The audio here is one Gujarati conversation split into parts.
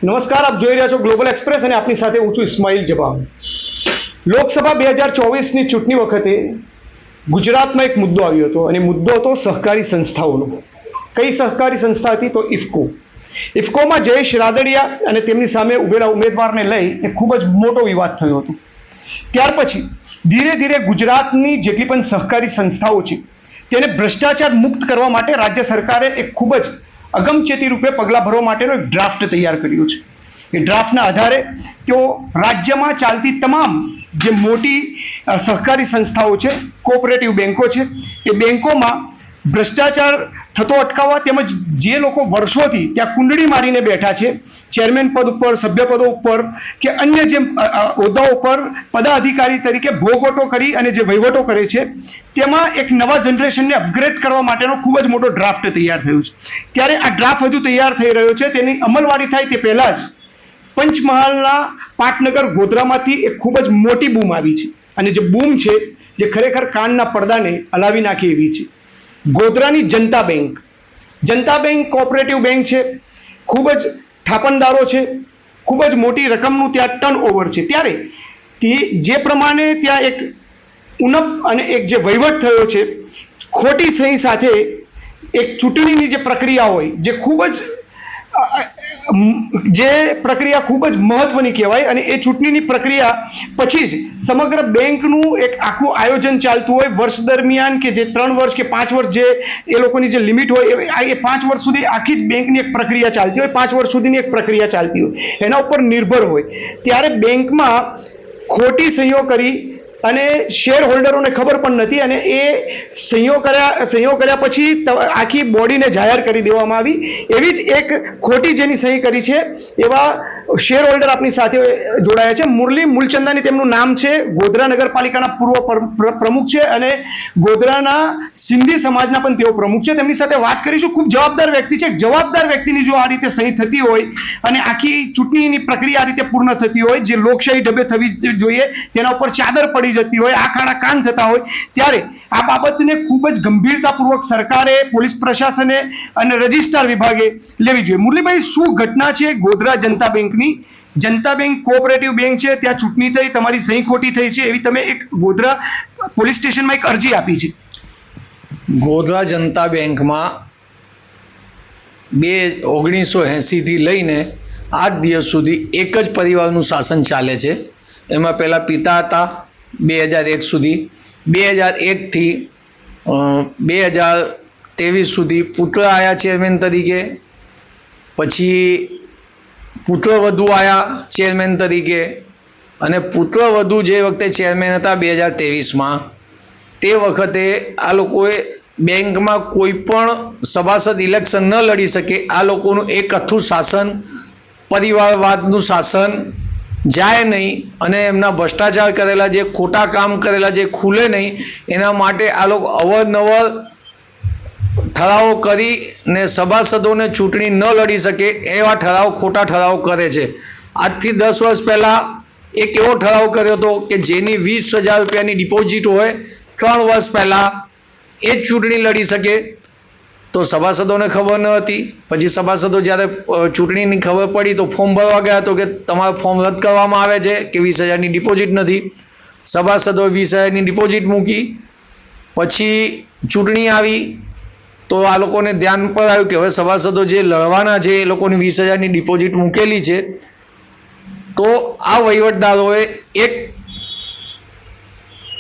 નમસ્કાર, આપ જોઈ રહ્યા છો ગ્લોબલ એક્સપ્રેસ અને આપની સાથે હું છું ઇસ્માઇલ જબાબ। લોકસભા 2024ની ચૂંટણી વખતે ગુજરાતમાં એક મુદ્દો આવ્યો હતો અને મુદ્દો હતો સહકારી સંસ્થાઓનો। કઈ સહકારી સંસ્થા હતી? તો ઇફકો। ઇફકોમાં જયેશ રાદડિયા અને તેમની સામે ઉભેલા ઉમેદવારને લઈ એક ખૂબ જ મોટો વિવાદ થયો હતો। ત્યાર પછી ધીરે ધીરે ગુજરાતની જેટલી પણ સહકારી સંસ્થાઓ છે તેને ભ્રષ્ટાચાર મુક્ત કરવા માટે રાજ્ય સરકારે એક ખૂબ જ અગમચેતી રૂપે પગલાં ભરવા માટેનો એક ડ્રાફ્ટ તૈયાર કર્યો છે। એ ડ્રાફ્ટના આધારે તેઓ રાજ્યમાં ચાલતી તમામ જે મોટી સહકારી સંસ્થાઓ છે, કોઓપરેટિવ બેન્કો છે, એ બેન્કોમાં ભ્રષ્ટાચાર થતો અટકાવવા તેમજ જે લોકો વર્ષોથી ત્યાં કુંડળી મારીને બેઠા છે, ચેરમેન પદ ઉપર, સભ્ય પદો ઉપર કે અન્ય જે હોદ્દાઓ ઉપર પદાધિકારી તરીકે ભોગવટો કરી અને જે વહીવટો કરે છે, તેમાં એક નવા જનરેશનને અપગ્રેડ કરવા માટેનો ખૂબ જ મોટો ડ્રાફ્ટ તૈયાર થયો છે। ત્યારે આ ડ્રાફ્ટ હજુ તૈયાર થઈ રહ્યો છે, તેની અમલવારી થાય તે પહેલાં જ પંચમહાલના પાટનગર ગોધરામાંથી એક ખૂબ જ મોટી બૂમ આવી છે અને જે બૂમ છે જે ખરેખર કાનના પડદાને હલાવી નાખે એવી છે। ગોધરાની જનતા બેંક કોઓપરેટિવ બેંક છે, ખૂબ જ થાપણદારો છે, ખૂબ જ મોટી રકમનું ત્યાં ટર્ન ઓવર છે। ત્યારે તે જે પ્રમાણે ત્યાં એક ઉણપ અને એક જે વહીવટ થયો છે, ખોટી સહી સાથે એક ચૂંટણીની જે પ્રક્રિયા હોય, જે ખૂબ જ મહત્વની કહેવાય અને એ ચૂંટણીની પ્રક્રિયા પછી જ સમગ્ર બેંકનું એક આખું આયોજન ચાલતું હોય વર્ષ દરમિયાન, કે જે 3 વર્ષ કે 5 વર્ષ જે એ લોકોની જે લિમિટ હોય એ 5 વર્ષ સુધી આખી જ બેંકની એક પ્રક્રિયા ચાલતી હોય, 5 વર્ષ સુધીની એક પ્રક્રિયા ચાલતી હોય, એના ઉપર નિર્ભર હોય। ત્યારે બેંકમાં ખોટી સહીઓ કરી અને શેર હોલ્ડરોને ખબર પણ નથી અને એ સહીઓ કર્યા પછી આખી બોડીને જાહેર કરી દેવામાં આવી। એવી જ એક ખોટી જેની સહી કરી છે એવા શેર હોલ્ડર આપણી સાથે જોડાયા છે। મુરલી મૂલચંદાની તેમનું નામ છે, ગોધરા નગરપાલિકાના પૂર્વ પ્રમુખ છે અને ગોધરાના સિંધી સમાજના પણ તેઓ પ્રમુખ છે। તેમની સાથે વાત કરીશું। ખૂબ જવાબદાર વ્યક્તિ છે। જવાબદાર વ્યક્તિની જો આ રીતે સહી થતી હોય અને આખી ચૂંટણીની પ્રક્રિયા આ રીતે પૂર્ણ થતી હોય, જે લોકશાહી ઢબે થવી જોઈએ તેના ઉપર ચાદર પડી જતી હોય, આંખ આડા કાન થતા હોય, ત્યારે આ બાબતને ખૂબ જ ગંભીરતાપૂર્વક સરકારે, પોલીસ પ્રશાસને અને રજિસ્ટ્રાર વિભાગે લેવી જોઈએ। મુરલીભાઈ, શું ઘટના છે ગોધરા જનતા બેંકની? જનતા બેંક કોઓપરેટિવ બેંક છે, ત્યાં ચૂંટણી થઈ, તમારી સહી ખોટી થઈ છે એવી તમે એક ગોધરા પોલીસ સ્ટેશનમાં એક અરજી આપી છે। ગોધરા જનતા બેંકમાં 1980 થી લઈને આજ દિવસ સુધી એક જ પરિવારનું શાસન ચાલે છે। એમાં પહેલા પિતા હતા 2001 સુધી, 2001 થી 2023 સુધી પુત્ર આવ્યા ચેરમેન તરીકે, પછી પુત્રવધુ આવ્યા ચેરમેન તરીકે અને પુત્રવધુ જે વખતે ચેરમેન હતા 2023માં, તે વખતે આ લોકોએ બેંકમાં કોઈ પણ સભાસદ ઇલેક્શન ન લડી શકે, આ લોકોનું એક અથું શાસન, પરિવારવાદનું શાસન જાય નહીં અને એમના ભ્રષ્ટાચાર કરેલા, જે ખોટા કામ કરેલા, જે ખુલે નહીં, એના માટે આ લોકો અવારનવાર ઠરાવો કરીને સભાસદોને ચૂંટણી ન લડી શકે એવા ઠરાવ, ખોટા ઠરાવ કરે છે। આજથી 10 વર્ષ પહેલાં એક એવો ઠરાવ કર્યો હતો કે જેની 20,000 રૂપિયાની ડિપોઝિટ હોય, 3 વર્ષ પહેલાં એ જ ચૂંટણી લડી શકે, તો સભાસદોને ખબર ન હતી। પછી સભાસદો જ્યારે ચૂંટણીની ખબર પડી તો ફોર્મ ભરવા ગયા તો કે તમારું ફોર્મ રદ કરવામાં આવે છે કે 20,000ની ડિપોઝિટ નથી। સભાસદોએ 20,000ની ડિપોઝિટ મૂકી, પછી ચૂંટણી આવી તો આ લોકોને ધ્યાન પર આવ્યું કે હવે સભાસદો જે લડવાના છે એ લોકોની 20,000ની ડિપોઝિટ મૂકેલી છે, તો આ વહીવટદારોએ એક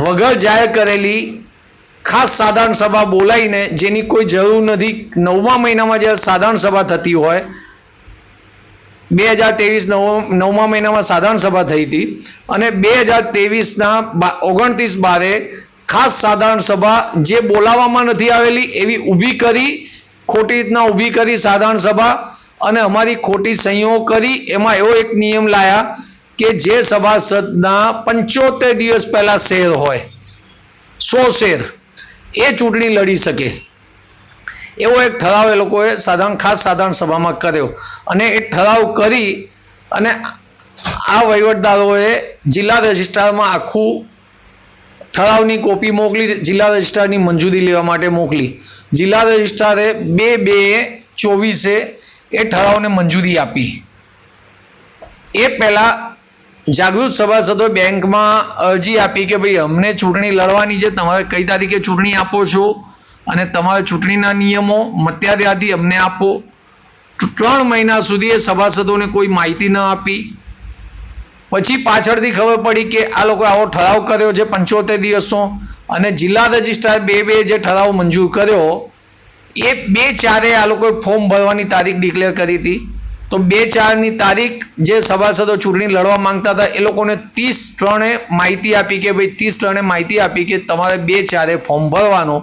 વગર જાહેર કરેલી ખાસ સાધારણ સભા બોલાવીને, જેની કોઈ જરૂર નથી, 9મા મહિનામાં જ્યારે સાધારણ સભા થતી હોય, 2023 9મા મહિનામાં સાધારણ સભા થઈ હતી અને 2023ના 29/12 ખાસ સાધારણ સભા જે બોલાવવામાં નથી આવેલી એવી ઊભી કરી, ખોટી રીતના ઊભી કરી સાધારણ સભા અને અમારી ખોટી સહીઓ કરી। એમાં એવો એક નિયમ લાયા કે જે સભાસદના 75 દિવસ પહેલાં શેર હોય, 100 શેર, એ ચૂંટણી લડી શકે એવો એક ઠરાવ એ લોકોએ ખાસ સાધારણ સભામાં કર્યો અને એ ઠરાવ કરી અને આ વહીવટદારોએ જિલ્લા રજિસ્ટ્રારમાં આખું ઠરાવની કોપી મોકલી, જિલ્લા રજિસ્ટ્રારની મંજૂરી લેવા માટે મોકલી। જિલ્લા રજિસ્ટ્રારે 2/2/24 એ ઠરાવને મંજૂરી આપી એ પહેલાં જાગૃત સભાસદોએ બેંકમાં અરજી આપી કે ભાઈ અમને ચૂંટણી લડવાની છે, તમારે કઈ તારીખે ચૂંટણી આપો છો અને તમારા ચૂંટણીના નિયમો મતદારયાદી અમને આપો. 3 મહિના સુધી એ સભાસદોને કોઈ માહિતી ન આપી. પછી પાછળથી ખબર પડી કે આ લોકો આવો ઠરાવ કર્યો છે 75 દિવસનો, અને જિલ્લા રજિસ્ટ્રાર બે જે ઠરાવ મંજૂર કર્યો એ 2/4 આ લોકોએ ફોર્મ ભરવાની તારીખ ડિક્લેર કરી હતી. તો 2/4ની તારીખ જે સભાસદો ચૂંટણી લડવા માંગતા હતા એ લોકોને 30/3 માહિતી આપી કે ભાઈ 30/3 માહિતી આપી કે તમારે 2/4 ફોર્મ ભરવાનો.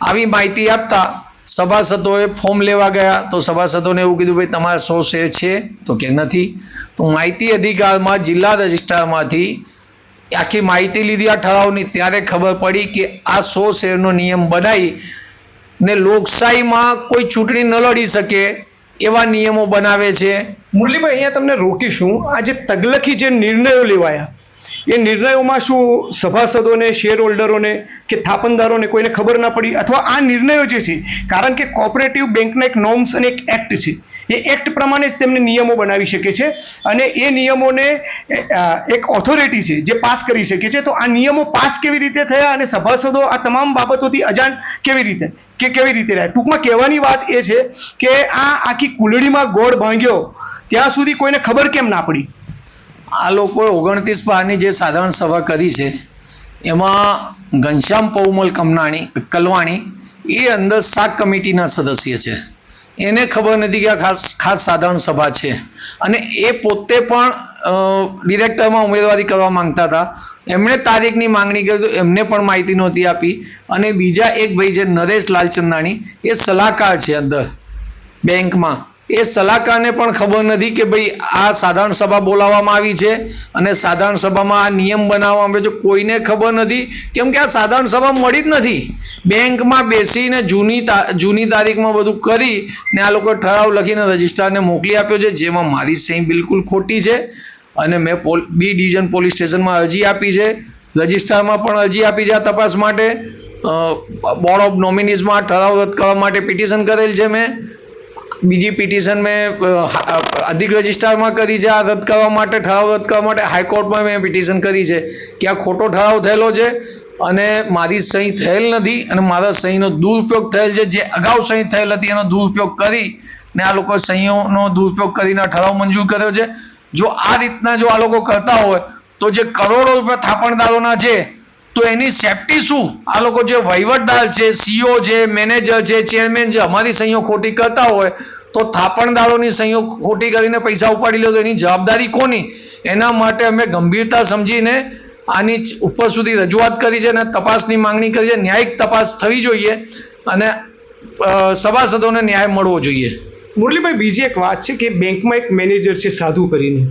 આવી માહિતી આપતા સભાસદોએ ફોર્મ લેવા ગયા તો સભાસદોને એવું કીધું ભાઈ તમારા 100 શેર છે, તો કે નથી. તો માહિતી અધિકારમાં જિલ્લા રજિસ્ટ્રારમાંથી આખી માહિતી લીધી આ ઠરાવની, ત્યારે ખબર પડી કે આ 100 શેરનો નિયમ બનાવી ને લોકશાહીમાં કોઈ ચૂંટણી ન લડી શકે એવા નિયમો બનાવે છે. મુરલીભાઈ, અહીંયા તમને રોકીશું. આ જે તગલખી જે નિર્ણયો લેવાયા એ નિર્ણયોમાં શું સભાસદોને, શેર હોલ્ડરોને કે થાપણદારોને કોઈને ખબર ના પડી? અથવા આ નિર્ણયો જે છે, કારણ કે કોઓપરેટિવ બેંકના એક નોર્મ્સ અને એક એક્ટ છે, એ એક્ટ પ્રમાણે જ તેમને નિયમો બનાવી શકે છે અને એ નિયમોને એક ઓથોરિટી છે જે પાસ કરી શકે છે. તો આ નિયમો પાસ કેવી રીતે થયા અને સભાસદો આ તમામ બાબતોથી અજાણ કેવી રીતે રહ્યા? ટૂંકમાં કહેવાની વાત એ છે કે આ આખી કુલડીમાં ગોળ ભાંગ્યો ત્યાં સુધી કોઈને ખબર કેમ ના પડી? આ લોકોએ 29 પારની જે સાધારણ સભા કરી છે એમાં ઘનશ્યામ પૌમલ કલવાણી એ અંદર શાક કમિટીના સદસ્ય છે. એને ખબર નથી કે આ ખાસ સાધારણ સભા છે, અને એ પોતે પણ ડિરેક્ટરમાં ઉમેદવારી કરવા માંગતા હતા. એમણે તારીખની માંગણી કરી તો એમને પણ માહિતી નહોતી આપી. અને બીજા એક ભાઈ છે નરેશ લાલચંદાણી, એ સલાહકાર છે અંદર બેંકમાં. એ સલાહકારને પણ ખબર નથી કે ભાઈ આ સાધારણ સભા બોલાવવામાં આવી છે અને સાધારણ સભામાં આ નિયમ બનાવવામાં આવ્યો છે. કોઈને ખબર નથી, કેમ કે આ સાધારણ સભા મળી જ નથી. બેંકમાં બેસીને જૂની તારીખમાં બધું કરી ને આ લોકોએ ઠરાવ લખીને રજિસ્ટ્રારને મોકલી આપ્યો છે, જેમાં મારી સહી બિલકુલ ખોટી છે. અને મેં બી ડિવિઝન પોલીસ સ્ટેશનમાં અરજી આપી છે, રજિસ્ટ્રારમાં પણ અરજી આપી છે આ તપાસ માટે. બોર્ડ ઓફ નોમિનીઝમાં ઠરાવ રદ કરવા માટે પિટિશન કરેલ છે મેં. બીજી પિટિશન મેં અધિક રજિસ્ટ્રારમાં કરી છે આ રદ કરવા માટે, ઠરાવ રદ કરવા માટે. હાઈકોર્ટમાં મેં પિટિશન કરી છે કે આ ખોટો ઠરાવ થયેલો છે અને મારી સહી થયેલ નથી અને મારા સહીનો દુરુપયોગ થયેલ છે. જે અગાઉ સહી થયેલ હતી એનો દુરુપયોગ કરી ને આ લોકો સહીઓનો દુરુપયોગ કરીને ઠરાવ મંજૂર કર્યો છે. જો આ રીતના જો આ લોકો કરતા હોય તો જે કરોડો રૂપિયા થાપણદારોના છે તો એની સેફટી શું? આ લોકો જે વહીવટદાર છે, સીઓ છે, મેનેજર છે, ચેરમેન છે, અમારી સહીઓ ખોટી કરતા હોય તો થાપણદારોની સહીઓ ખોટી કરીને પૈસા ઉપાડી લે તો એની જવાબદારી કોની? એના માટે અમે ગંભીરતા સમજીને આની ઉપર સુધી રજૂઆત કરી છે અને તપાસની માંગણી કરી છે. ન્યાયિક તપાસ થવી જોઈએ અને સભાસદોને ન્યાય મળવો જોઈએ. મુરલીભાઈ, બીજી એક વાત છે કે બેંકમાં એક મેનેજર છે સાધુ કરીને,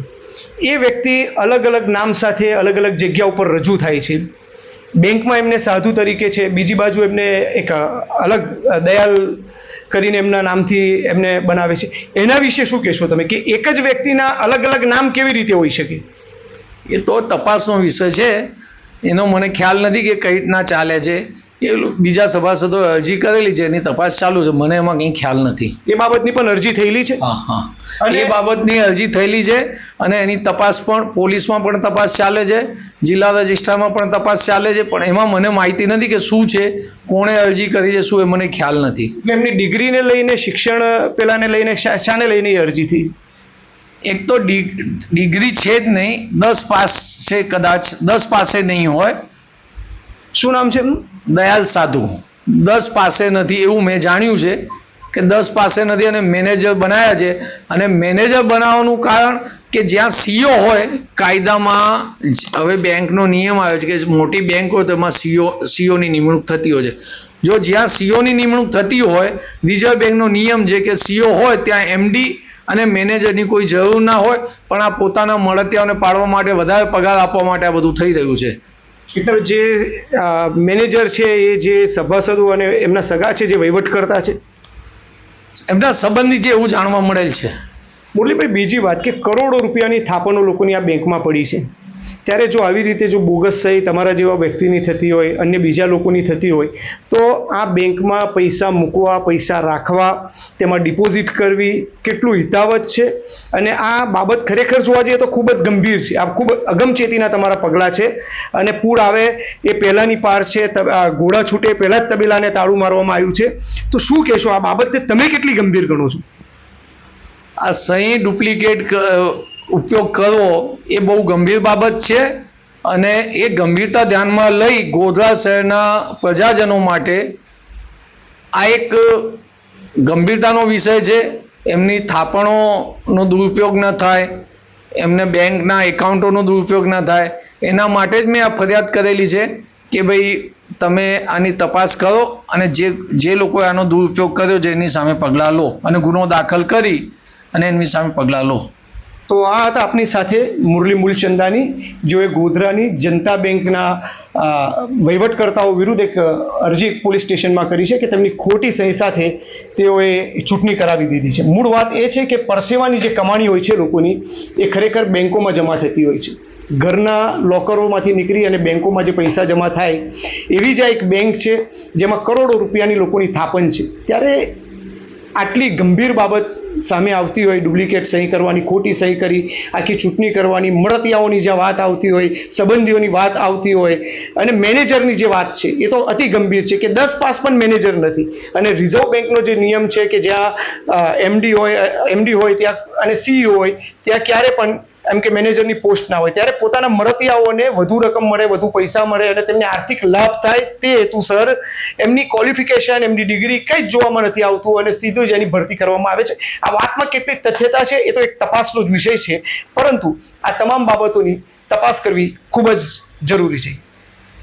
એ વ્યક્તિ અલગ અલગ નામ સાથે અલગ અલગ જગ્યા ઉપર રજૂ થાય છે. બેંકમાં એમને સાધુ તરીકે છે, બીજી બાજુ એમને એક અલગ દયાલ કરીને એમના નામથી એમને બનાવે છે. એના વિશે શું કહેશો તમે કે એક જ વ્યક્તિના અલગ અલગ નામ કેવી રીતે હોઈ શકે? એ તો તપાસનો વિષય છે, એનો મને ખ્યાલ નથી કે કઈ રીતના ચાલે છે. એ બીજા સભાસદો અરજી કરેલી છે, એની તપાસ ચાલુ છે, મને એમાં કંઈ ખ્યાલ નથી. એ બાબતની પણ અરજી થયેલી છે? હા, એ બાબતની અરજી થયેલી છે અને એની તપાસ પણ પોલીસમાં પણ તપાસ ચાલે છે, જિલ્લા રજિસ્ટ્રારમાં પણ તપાસ ચાલે છે. પણ એમાં મને માહિતી નથી કે શું છે, કોણે અરજી કરી છે, શું એ મને ખ્યાલ નથી. એમની ડિગ્રીને લઈને, શિક્ષણ પેલાને લઈને, શાને લઈને એ અરજી થઈ? એક તો ડિગ્રી છે જ નહીં, 10 પાસ છે, કદાચ 10 પાસે નહીં હોય. શું નામ છે એમનું? દયાલ સાધુ. 10 પાસે નથી એવું મેં જાણ્યું છે કે 10 પાસે નથી અને મેનેજર બનાવ્યા છે. અને મેનેજર બનાવવાનું કારણ કે જ્યાં સીઓ હોય, કાયદામાં હવે બેંકનો નિયમ આવ્યો છે કે મોટી બેંક હોય તો એમાં સીઓની નિમણૂક થતી હોય છે. જો જ્યાં સીઓની નિમણૂક થતી હોય, રિઝર્વ બેંકનો નિયમ છે કે સીઓ હોય ત્યાં એમડી અને મેનેજરની કોઈ જરૂર ના હોય, પણ આ પોતાના મળતિયાઓને પાડવા માટે, વધારે પગાર આપવા માટે આ બધું થઈ રહ્યું છે. એટલે જે મેનેજર છે એ જે સભાસદો અને એમના સગા છે જે વહીવટ કરતા છે, એમના સંબંધી છે એવું જાણવા મળેલ છે. મુરલીભાઈ, બીજી વાત કે કરોડો રૂપિયાની થાપણો લોકોની આ બેંકમાં પડી છે, ત્યારે જો આવી રીતે જો બોગસ સહી તમારા જેવા વ્યક્તિની થતી હોય, અન્ય બીજા લોકોની થતી હોય, તો આ બેંકમાં પૈસા મૂકવા, પૈસા રાખવા, તેમાં ડિપોઝિટ કરવી કેટલું હિતાવત છે અને આ બાબત ખરેખર જોવા જઈએ તો ખૂબ જ ગંભીર છે. આ ખૂબ અગમચેતીના તમારા પગલાં છે અને પૂર આવે એ પહેલાંની પાર છે. ઘોડા છૂટે પહેલાં જ તબેલાને તાળું મારવામાં આવ્યું છે. તો શું કહેશો આ બાબતને તમે કેટલી ગંભીર ગણો છો? આ સહી ડુપ્લિકેટ ઉપયોગ કરવો એ બહુ ગંભીર બાબત છે અને એ ગંભીરતા ધ્યાનમાં લઈ ગોધરા શહેરના પ્રજાજનો માટે આ એક ગંભીરતાનો વિષય છે. એમની થાપણોનો દુરુપયોગ ન થાય, એમને બેંકના એકાઉન્ટોનો દુરુપયોગ ન થાય, એના માટે જ મેં આ ફરિયાદ કરેલી છે કે ભાઈ તમે આની તપાસ કરો અને જે લોકોએ આનો દુરુપયોગ કર્યો છે એની સામે પગલાં લો અને ગુનો દાખલ કરી અને એની સામે પગલાં લો. તો આ હતા આપની સાથે મુરલી મૂલચંદાની, જેઓએ ગોધરાની જનતા બેંકના વહીવટકર્તાઓ વિરુદ્ધ એક અરજી પોલીસ સ્ટેશનમાં કરી છે કે તેમની ખોટી સહી સાથે તેઓએ ચૂંટણી કરાવી દીધી છે. મૂળ વાત એ છે કે પરસેવાની જે કમાણી હોય છે લોકોની એ ખરેખર બેંકોમાં જમા થતી હોય છે. ઘરના લોકરોમાંથી નીકળી અને બેંકોમાં જે પૈસા જમા થાય એવી જ આ એક બેંક છે જેમાં કરોડો રૂપિયાની લોકોની થાપણ છે. ત્યારે આટલી ગંભીર બાબત સામે આવતી હોય, ડુપ્લિકેટ સહી કરવાની, ખોટી સહી કરી આખી ચૂંટણી કરવાની, મળતિયાઓની જ્યાં વાત આવતી હોય, સંબંધીઓની વાત આવતી હોય અને મેનેજરની જે વાત છે એ તો અતિ ગંભીર છે કે 10 પાસ પણ મેનેજર નથી. અને રિઝર્વ બેંકનો જે નિયમ છે કે જ્યાં એમડી હોય ત્યાં અને સીઈઓ હોય ત્યાં ક્યારે પણ એમ કે મેનેજરની પોસ્ટ ના હોય, ત્યારે પોતાના મળતિયાઓને વધુ રકમ મળે, વધુ પૈસા મળે અને તેમને આર્થિક લાભ થાય તે હેતુસર એમની ક્વોલિફિકેશન, એમની ડિગ્રી કંઈ જ જોવામાં નથી આવતું અને સીધું જ એની ભરતી કરવામાં આવે છે. આ વાતમાં કેટલી તથ્યતા છે એ તો એક તપાસનો જ વિષય છે, પરંતુ આ તમામ બાબતોની તપાસ કરવી ખૂબ જ જરૂરી છે.